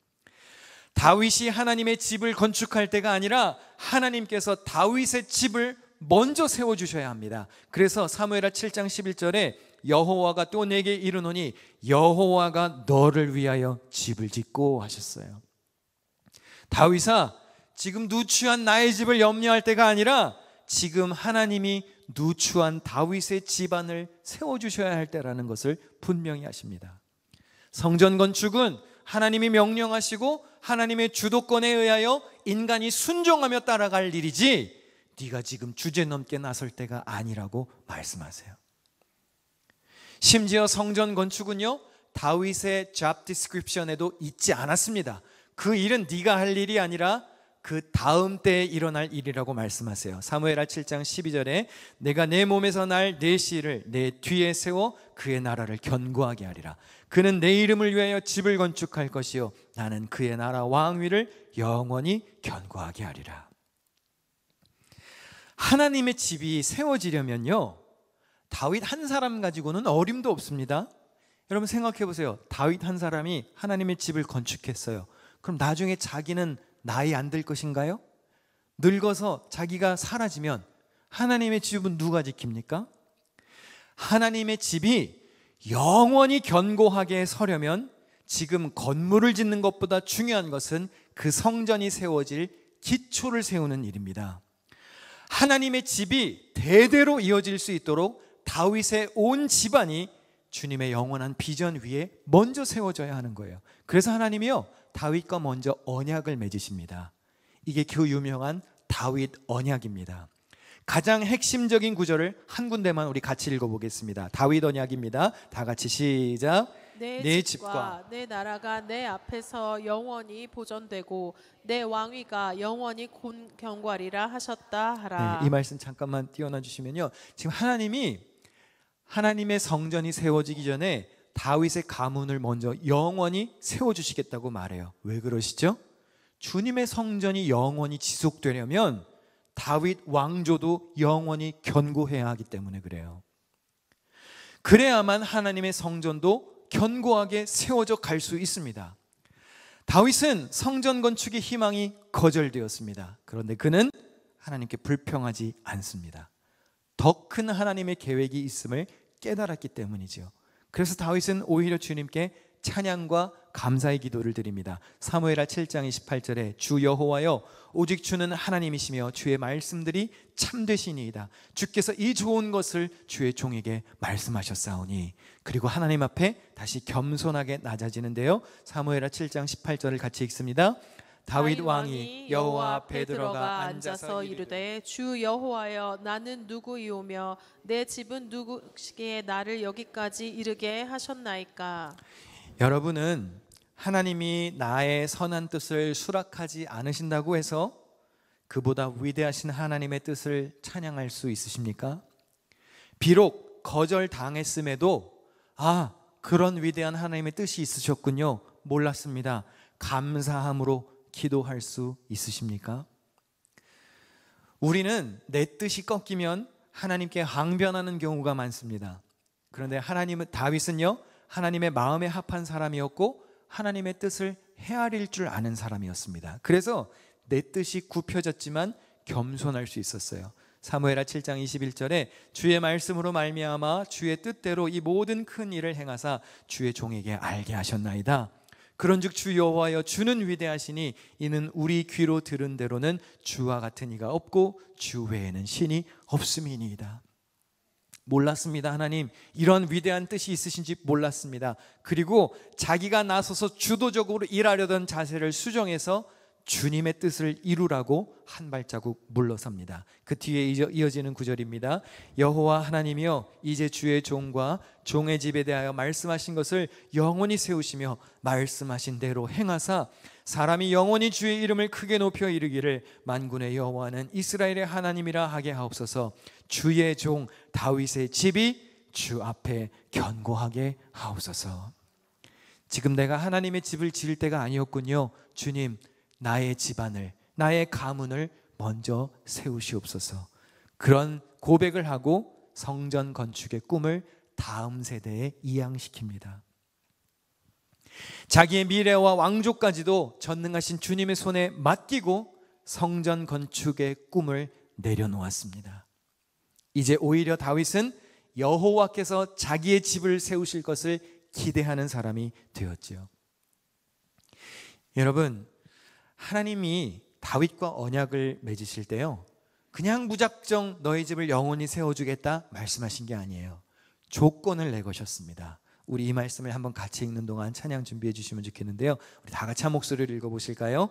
다윗이 하나님의 집을 건축할 때가 아니라 하나님께서 다윗의 집을 먼저 세워주셔야 합니다. 그래서 사무엘하 7장 11절에 여호와가 또 내게 이르노니 여호와가 너를 위하여 집을 짓고 하셨어요. 다윗아, 지금 누추한 나의 집을 염려할 때가 아니라 지금 하나님이 누추한 다윗의 집안을 세워주셔야 할 때라는 것을 분명히 하십니다. 성전 건축은 하나님이 명령하시고 하나님의 주도권에 의하여 인간이 순종하며 따라갈 일이지 네가 지금 주제넘게 나설 때가 아니라고 말씀하세요. 심지어 성전 건축은요, 다윗의 job description에도 있지 않았습니다. 그 일은 네가 할 일이 아니라 그 다음 때에 일어날 일이라고 말씀하세요. 사무엘하 7장 12절에 내가 내 몸에서 날 내 씨를 내 뒤에 세워 그의 나라를 견고하게 하리라. 그는 내 이름을 위하여 집을 건축할 것이요 나는 그의 나라 왕위를 영원히 견고하게 하리라. 하나님의 집이 세워지려면요, 다윗 한 사람 가지고는 어림도 없습니다. 여러분 생각해 보세요. 다윗 한 사람이 하나님의 집을 건축했어요. 그럼 나중에 자기는 나이 안 들 것인가요? 늙어서 자기가 사라지면 하나님의 집은 누가 지킵니까? 하나님의 집이 영원히 견고하게 서려면 지금 건물을 짓는 것보다 중요한 것은 그 성전이 세워질 기초를 세우는 일입니다. 하나님의 집이 대대로 이어질 수 있도록 다윗의 온 집안이 주님의 영원한 비전 위에 먼저 세워져야 하는 거예요. 그래서 하나님이요, 다윗과 먼저 언약을 맺으십니다. 이게 그 유명한 다윗 언약입니다. 가장 핵심적인 구절을 한 군데만 우리 같이 읽어보겠습니다. 다윗 언약입니다. 다 같이 시작. 내 집과 내 나라가 내 앞에서 영원히 보존되고 내 왕위가 영원히 견고하리라 하셨다 하라. 네, 이 말씀 잠깐만 띄워놔 주시면요, 지금 하나님의 성전이 세워지기 전에 다윗의 가문을 먼저 영원히 세워주시겠다고 말해요. 왜 그러시죠? 주님의 성전이 영원히 지속되려면 다윗 왕조도 영원히 견고해야 하기 때문에 그래요. 그래야만 하나님의 성전도 견고하게 세워져 갈 수 있습니다. 다윗은 성전 건축의 희망이 거절되었습니다. 그런데 그는 하나님께 불평하지 않습니다. 더 큰 하나님의 계획이 있음을 깨달았기 때문이죠. 그래서 다윗은 오히려 주님께 찬양과 감사의 기도를 드립니다. 사무엘하 7장 28절에 주 여호와여 오직 주는 하나님이시며 주의 말씀들이 참되시니이다. 주께서 이 좋은 것을 주의 종에게 말씀하셨사오니. 그리고 하나님 앞에 다시 겸손하게 낮아지는데요, 사무엘하 7장 18절을 같이 읽습니다. 다윗 왕이 여호와 앞에 들어가 앉아서 이르되 주 여호와여 나는 누구이오며 내 집은 누구시기에 나를 여기까지 이르게 하셨나이까. 여러분은 하나님이 나의 선한 뜻을 수락하지 않으신다고 해서 그보다 위대하신 하나님의 뜻을 찬양할 수 있으십니까? 비록 거절당했음에도 그런 위대한 하나님의 뜻이 있으셨군요, 몰랐습니다, 감사함으로 기도할 수 있으십니까? 우리는 내 뜻이 꺾이면 하나님께 항변하는 경우가 많습니다. 그런데 다윗은요, 하나님의 마음에 합한 사람이었고 하나님의 뜻을 헤아릴 줄 아는 사람이었습니다. 그래서 내 뜻이 굽혀졌지만 겸손할 수 있었어요. 사무엘하 7장 21절에 주의 말씀으로 말미암아 주의 뜻대로 이 모든 큰 일을 행하사 주의 종에게 알게 하셨나이다. 그런즉 주 여호와여 주는 위대하시니 이는 우리 귀로 들은 대로는 주와 같은 이가 없고 주 외에는 신이 없음이니이다. 몰랐습니다. 하나님 이런 위대한 뜻이 있으신지 몰랐습니다. 그리고 자기가 나서서 주도적으로 일하려던 자세를 수정해서 주님의 뜻을 이루라고 한 발자국 물러섭니다. 그 뒤에 이어지는 구절입니다. 여호와 하나님이여 이제 주의 종과 종의 집에 대하여 말씀하신 것을 영원히 세우시며 말씀하신 대로 행하사 사람이 영원히 주의 이름을 크게 높여 이르기를 만군의 여호와는 이스라엘의 하나님이라 하게 하옵소서. 주의 종 다윗의 집이 주 앞에 견고하게 하옵소서. 지금 내가 하나님의 집을 지을 때가 아니었군요. 주님, 나의 집안을, 나의 가문을 먼저 세우시옵소서. 그런 고백을 하고 성전 건축의 꿈을 다음 세대에 이양시킵니다. 자기의 미래와 왕족까지도 전능하신 주님의 손에 맡기고 성전 건축의 꿈을 내려놓았습니다. 이제 오히려 다윗은 여호와께서 자기의 집을 세우실 것을 기대하는 사람이 되었지요. 여러분, 하나님이 다윗과 언약을 맺으실 때요, 그냥 무작정 너희 집을 영원히 세워주겠다 말씀하신 게 아니에요. 조건을 내거셨습니다. 우리 이 말씀을 한번 같이 읽는 동안 찬양 준비해 주시면 좋겠는데요. 우리 다 같이 한 목소리를 읽어보실까요?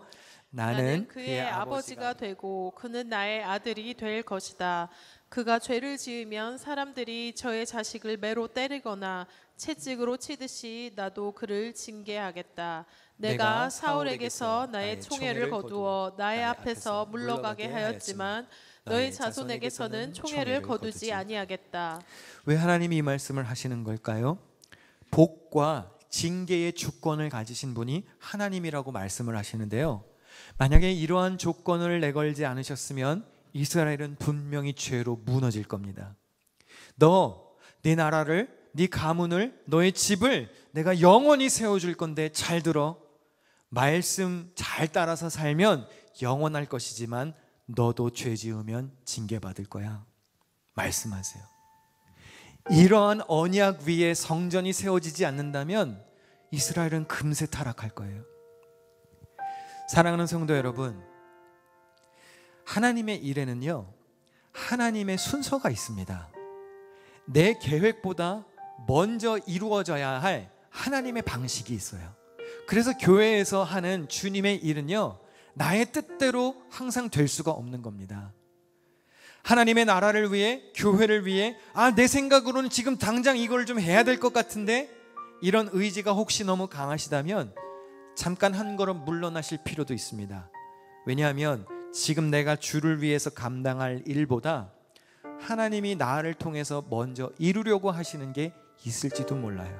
나는 그의 아버지가 되고 그는 나의 아들이 될 것이다. 그가 죄를 지으면 사람들이 저의 자식을 매로 때리거나 채찍으로 치듯이 나도 그를 징계하겠다. 내가 사울에게서 나의 총애를 거두어 나의 앞에서 물러가게 하였지만 너의 자손에게서는 총애를 거두지 아니하겠다. 왜 하나님이 이 말씀을 하시는 걸까요? 복과 징계의 주권을 가지신 분이 하나님이라고 말씀을 하시는데요, 만약에 이러한 조건을 내걸지 않으셨으면 이스라엘은 분명히 죄로 무너질 겁니다. 너, 네 나라를, 네 가문을, 너의 집을 내가 영원히 세워줄 건데 잘 들어. 말씀 잘 따라서 살면 영원할 것이지만 너도 죄 지으면 징계받을 거야. 말씀하세요. 이러한 언약 위에 성전이 세워지지 않는다면 이스라엘은 금세 타락할 거예요. 사랑하는 성도 여러분, 하나님의 일에는요, 하나님의 순서가 있습니다. 내 계획보다 먼저 이루어져야 할 하나님의 방식이 있어요. 그래서 교회에서 하는 주님의 일은요, 나의 뜻대로 항상 될 수가 없는 겁니다. 하나님의 나라를 위해, 교회를 위해, 내 생각으로는 지금 당장 이걸 좀 해야 될 것 같은데, 이런 의지가 혹시 너무 강하시다면 잠깐 한 걸음 물러나실 필요도 있습니다. 왜냐하면 지금 내가 주를 위해서 감당할 일보다 하나님이 나를 통해서 먼저 이루려고 하시는 게 있을지도 몰라요.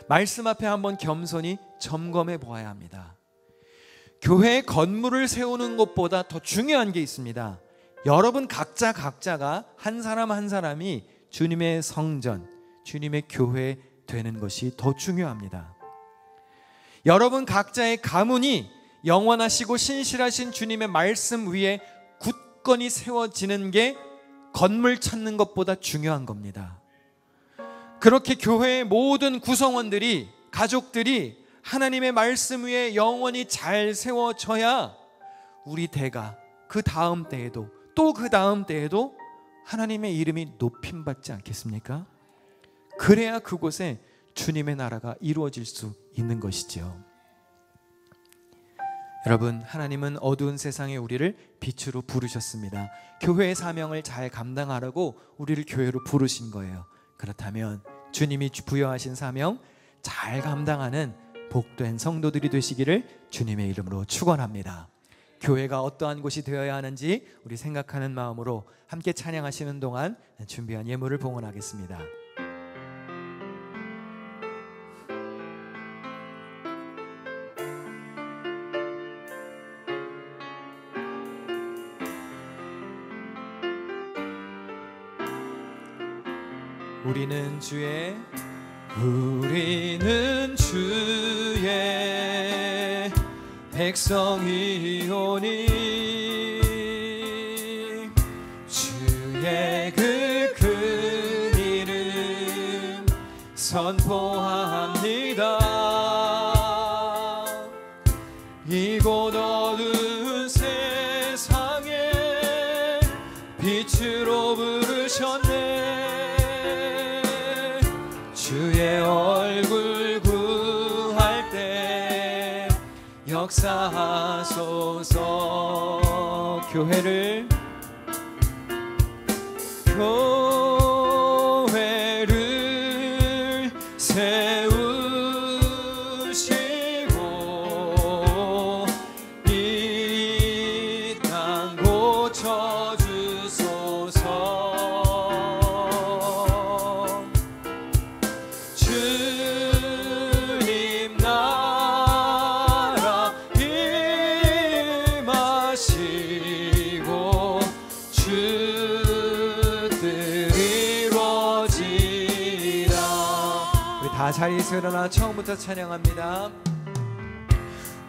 말씀 앞에 한번 겸손히 점검해 보아야 합니다. 교회의 건물을 세우는 것보다 더 중요한 게 있습니다. 여러분 각자가 한 사람 한 사람이 주님의 성전, 주님의 교회 되는 것이 더 중요합니다. 여러분 각자의 가문이 영원하시고 신실하신 주님의 말씀 위에 굳건히 세워지는 게 건물 찾는 것보다 중요한 겁니다. 그렇게 교회의 모든 구성원들이, 가족들이 하나님의 말씀 위에 영원히 잘 세워져야 우리 대가 그 다음 때에도 또 그 다음 때에도 하나님의 이름이 높임받지 않겠습니까? 그래야 그곳에 주님의 나라가 이루어질 수 있는 것이죠. 여러분, 하나님은 어두운 세상에 우리를 빛으로 부르셨습니다. 교회의 사명을 잘 감당하라고 우리를 교회로 부르신 거예요. 그렇다면 주님이 부여하신 사명 잘 감당하는 복된 성도들이 되시기를 주님의 이름으로 축원합니다. 교회가 어떠한 곳이 되어야 하는지 우리 생각하는 마음으로 함께 찬양하시는 동안 준비한 예물을 봉헌하겠습니다. 우리는 주의 백성이오니 주의 그 큰 이름 선포합니다. 이곳 어두운 세상에 빛으로 부르셨네. 주의 얼굴 구할 때 역사하소서. 교회를 세우시고 이 땅 고쳐주소서. 주님 나라 임하시고 주 뜻 이루어지라. 우리 다 자리에서 일어나 처음부터 찬양합니다.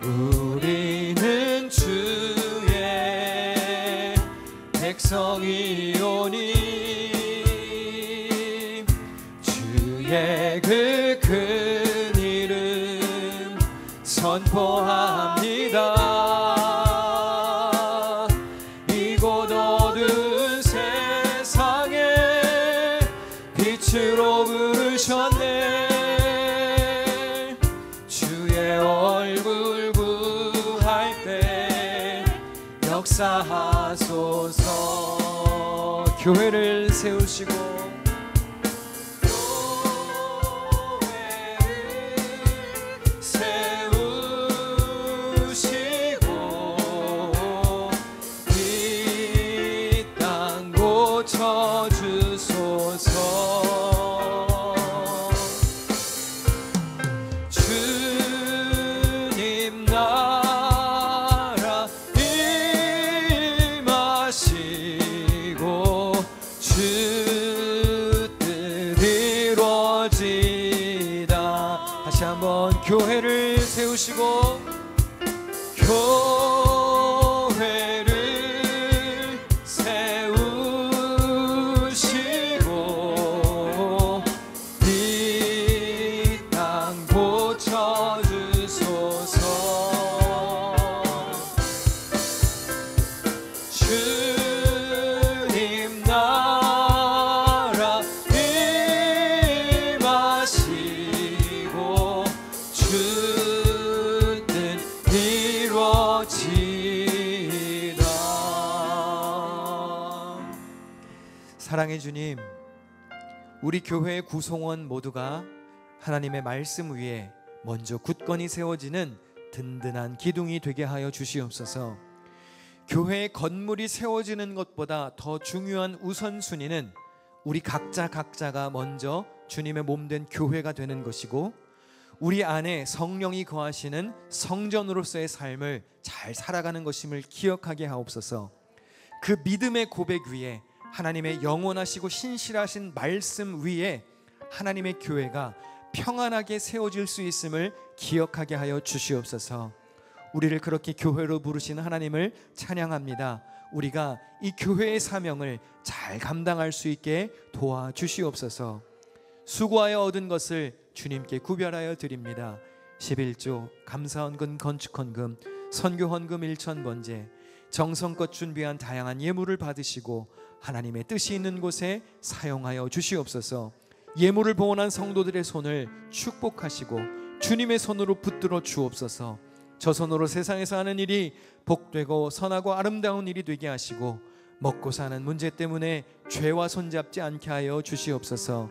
우리는 주의 백성이오니 주의 그 큰 이름 선포합니다. 이곳 어두운 세상에 빛으로 부르셨네. 주의 얼굴 구할 때 역사하소서. 교회를 세우시고 주님 나라 임하시고 주 뜻 이루어지다. 다시 한번 교회를 세우시고 교회를 세우시고 이 땅 고쳐주소서. 주님 나라 임하시고 주 뜻 이루어지다. 사랑의 주님, 우리 교회의 구성원 모두가 하나님의 말씀 위에 먼저 굳건히 세워지는 든든한 기둥이 되게 하여 주시옵소서. 교회의 건물이 세워지는 것보다 더 중요한 우선순위는 우리 각자가 먼저 주님의 몸된 교회가 되는 것이고, 우리 안에 성령이 거하시는 성전으로서의 삶을 잘 살아가는 것임을 기억하게 하옵소서. 그 믿음의 고백 위에 하나님의 영원하시고 신실하신 말씀 위에 하나님의 교회가 평안하게 세워질 수 있음을 기억하게 하여 주시옵소서. 우리를 그렇게 교회로 부르신 하나님을 찬양합니다. 우리가 이 교회의 사명을 잘 감당할 수 있게 도와주시옵소서. 수고하여 얻은 것을 주님께 구별하여 드립니다. 11조, 감사헌금, 건축헌금, 선교헌금 1,000번제, 정성껏 준비한 다양한 예물을 받으시고 하나님의 뜻이 있는 곳에 사용하여 주시옵소서. 예물을 봉헌한 성도들의 손을 축복하시고 주님의 손으로 붙들어 주옵소서. 저 손으로 세상에서 하는 일이 복되고 선하고 아름다운 일이 되게 하시고 먹고 사는 문제 때문에 죄와 손잡지 않게 하여 주시옵소서.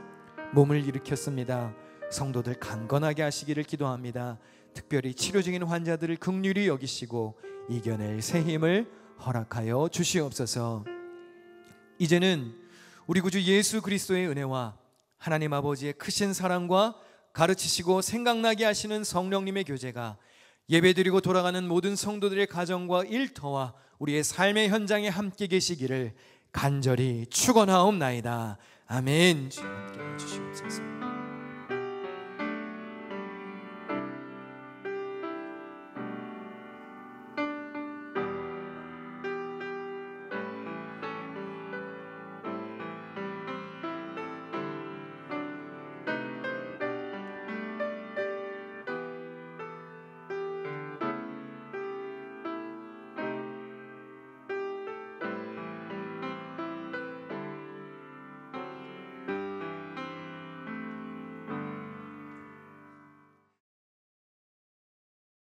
몸을 일으켰습니다. 성도들 강건하게 하시기를 기도합니다. 특별히 치료 중인 환자들을 긍휼히 여기시고 이겨낼 새 힘을 허락하여 주시옵소서. 이제는 우리 구주 예수 그리스도의 은혜와 하나님 아버지의 크신 사랑과 가르치시고 생각나게 하시는 성령님의 교제가 예배드리고 돌아가는 모든 성도들의 가정과 일터와 우리의 삶의 현장에 함께 계시기를 간절히 축원하옵나이다. 아멘. 주님 함께 해주시옵소서.